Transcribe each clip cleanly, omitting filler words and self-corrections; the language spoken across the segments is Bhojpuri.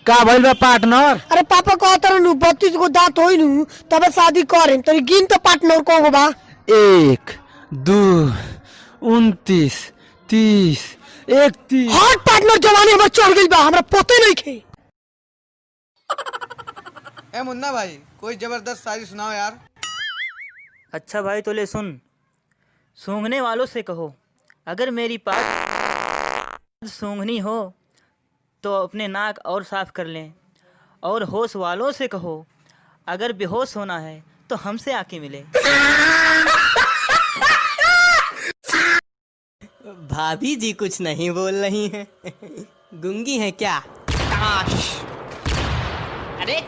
का भइल बा पार्टनर? अरे पापा कहता नु 32 गो दांत होई नु तबे शादी करें। तरी गिन तो पार्टनर को गो बा। 1 2 29 30 31। हॉट पार्टनर जवानी हमर चढ़ गइल बा, हमरा पते नहीं खे। ए मुन्ना भाई, कोई जबरदस्त शायरी सुनाओ यार। अच्छा भाई तो ले सुन। सूंघने वालों से कहो अगर मेरी पास सूंघनी हो तो अपने नाक और साफ कर लें, और होश वालों से कहो अगर बेहोश होना है तो हमसे आके मिले। भाभी जी कुछ नहीं बोल रही हैं। गूंगी हैं क्या? अरे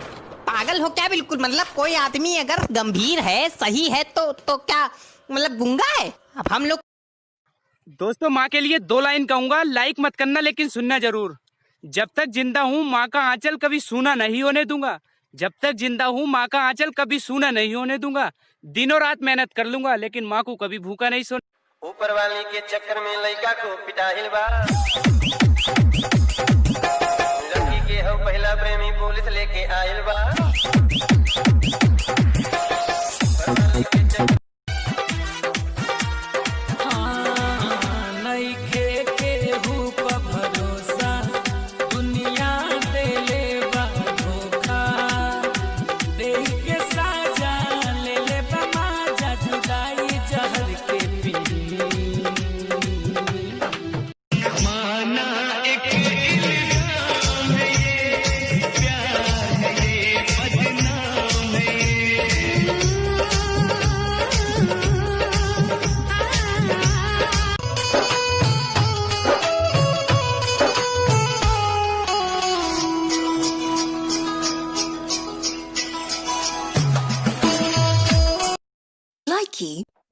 पागल हो क्या? बिल्कुल मतलब कोई आदमी अगर गंभीर है, सही है तो क्या मतलब गूंगा है? अब हम लोग दोस्तों माँ के लिए 2 लाइन कहूंगा, लाइक मत करना लेकिन सुनना जरूर। जब तक जिंदा हूँ माँ का आंचल कभी सूना नहीं होने दूंगा। जब तक जिंदा हूँ माँ का आंचल कभी सूना नहीं होने दूंगा। दिनों रात मेहनत कर लूंगा लेकिन माँ को कभी भूखा नहीं सोना। ऊपर वाली के चक्कर में लड़का को पिटाहिल बा। लड़की के हो पहला प्रेमी पुलिस लेके आइल बा।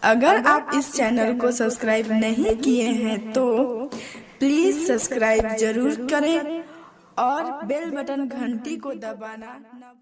अगर आप इस चैनल को सब्सक्राइब नहीं किए हैं तो प्लीज सब्सक्राइब जरूर करें और बेल बटन घंटी को दबाना न